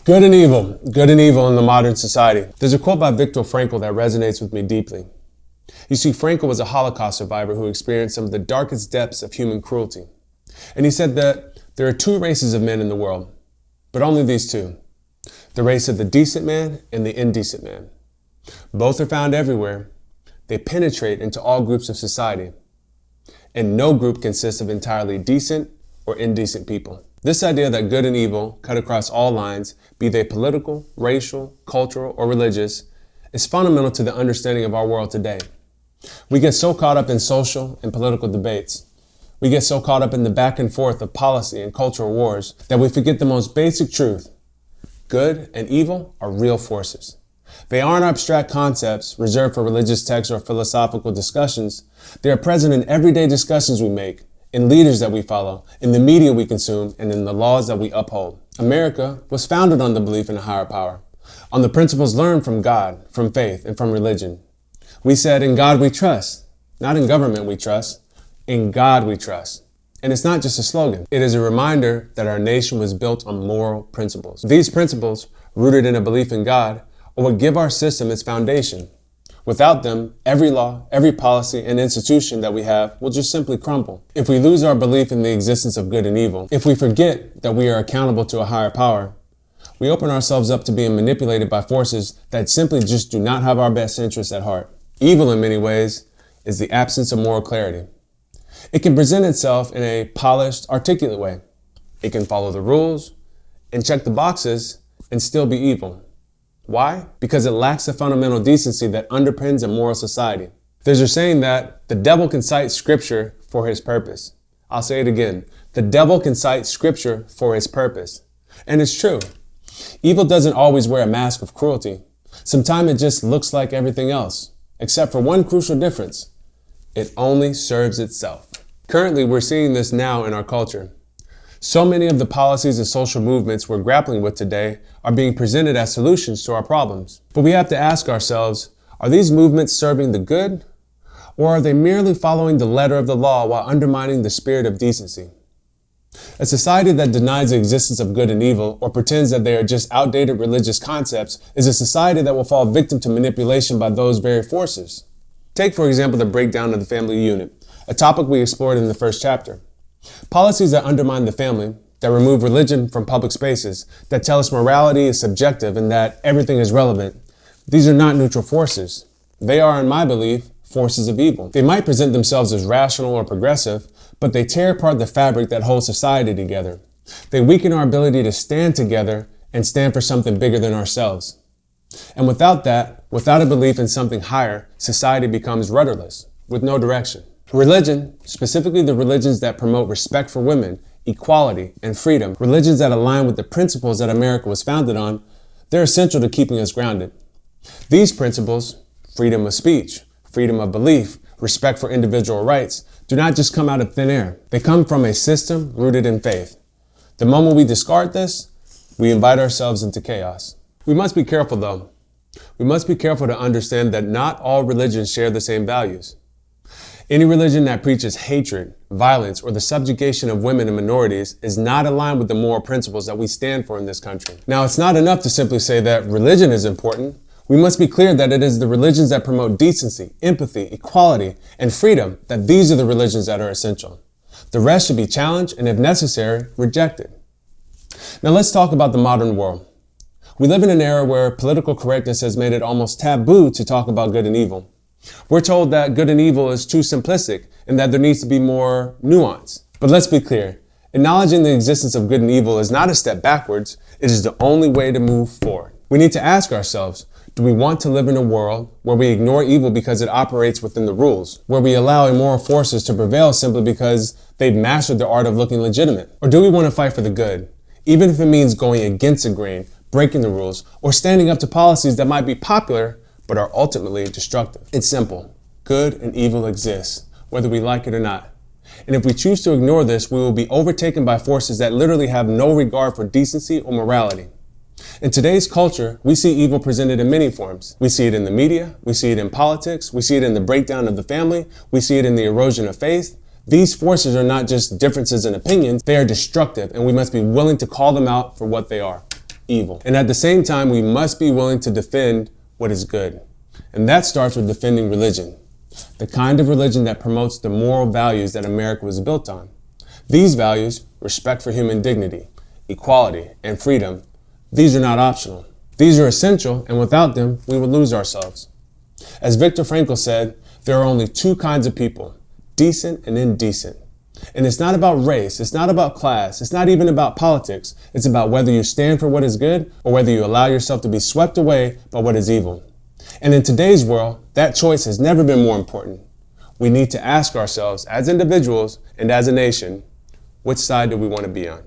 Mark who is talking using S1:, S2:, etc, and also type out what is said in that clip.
S1: Good and evil in the modern society. There's a quote by Viktor Frankl that resonates with me deeply. You see, Frankl was a Holocaust survivor who experienced some of the darkest depths of human cruelty. And he said that there are two races of men in the world, but only these two. The race of the decent man and the indecent man. Both are found everywhere. They penetrate into all groups of society. And no group consists of entirely decent or indecent people. This idea that good and evil cut across all lines, be they political, racial, cultural, or religious, is fundamental to the understanding of our world today. We get so caught up in social and political debates. We get so caught up in the back and forth of policy and cultural wars that we forget the most basic truth. Good and evil are real forces. They aren't abstract concepts reserved for religious texts or philosophical discussions. They are present in everyday discussions we make, in leaders that we follow, in the media we consume, and in the laws that we uphold. America was founded on the belief in a higher power, on the principles learned from God, from faith, and from religion. We said, in God we trust, not in government we trust, in God we trust. And it's not just a slogan. It is a reminder that our nation was built on moral principles. These principles, rooted in a belief in God, are what give our system its foundation. Without them, every law, every policy, and institution that we have will just simply crumble. If we lose our belief in the existence of good and evil, if we forget that we are accountable to a higher power, we open ourselves up to being manipulated by forces that simply just do not have our best interests at heart. Evil, in many ways, is the absence of moral clarity. It can present itself in a polished, articulate way. It can follow the rules and check the boxes and still be evil. Why? Because it lacks the fundamental decency that underpins a moral society. There's a saying that the devil can cite scripture for his purpose. I'll say it again. The devil can cite scripture for his purpose. And it's true. Evil doesn't always wear a mask of cruelty. Sometimes it just looks like everything else, except for one crucial difference. It only serves itself. Currently, we're seeing this now in our culture. So many of the policies and social movements we're grappling with today are being presented as solutions to our problems. But we have to ask ourselves, are these movements serving the good? Or are they merely following the letter of the law while undermining the spirit of decency? A society that denies the existence of good and evil or pretends that they are just outdated religious concepts is a society that will fall victim to manipulation by those very forces. Take, for example, the breakdown of the family unit, a topic we explored in the first chapter. Policies that undermine the family, that remove religion from public spaces, that tell us morality is subjective and that everything is relevant. These are not neutral forces. They are, in my belief, forces of evil. They might present themselves as rational or progressive, but they tear apart the fabric that holds society together. They weaken our ability to stand together and stand for something bigger than ourselves. And without that, without a belief in something higher, society becomes rudderless, with no direction. Religion, specifically the religions that promote respect for women, equality, and freedom, religions that align with the principles that America was founded on, they're essential to keeping us grounded. These principles, freedom of speech, freedom of belief, respect for individual rights, do not just come out of thin air. They come from a system rooted in faith. The moment we discard this, we invite ourselves into chaos. We must be careful though. We must be careful to understand that not all religions share the same values. Any religion that preaches hatred, violence, or the subjugation of women and minorities is not aligned with the moral principles that we stand for in this country. Now, it's not enough to simply say that religion is important. We must be clear that it is the religions that promote decency, empathy, equality, and freedom, that these are the religions that are essential. The rest should be challenged and, if necessary, rejected. Now, let's talk about the modern world. We live in an era where political correctness has made it almost taboo to talk about good and evil. We're told that good and evil is too simplistic and that there needs to be more nuance. But let's be clear, acknowledging the existence of good and evil is not a step backwards, it is the only way to move forward. We need to ask ourselves, do we want to live in a world where we ignore evil because it operates within the rules, where we allow immoral forces to prevail simply because they've mastered the art of looking legitimate? Or do we want to fight for the good, even if it means going against the grain, breaking the rules, or standing up to policies that might be popular but are ultimately destructive? It's simple. Good and evil exists, whether we like it or not. And if we choose to ignore this, we will be overtaken by forces that literally have no regard for decency or morality. In today's culture, we see evil presented in many forms. We see it in the media, we see it in politics, we see it in the breakdown of the family, we see it in the erosion of faith. These forces are not just differences in opinions, they are destructive, and we must be willing to call them out for what they are: evil. And at the same time, we must be willing to defend what is good. And that starts with defending religion, the kind of religion that promotes the moral values that America was built on. These values, respect for human dignity, equality, and freedom, these are not optional. These are essential, and without them, we would lose ourselves. As Viktor Frankl said, there are only two kinds of people, decent and indecent. And it's not about race, it's not about class, it's not even about politics. It's about whether you stand for what is good or whether you allow yourself to be swept away by what is evil. And in today's world, that choice has never been more important. We need to ask ourselves as individuals and as a nation, which side do we want to be on?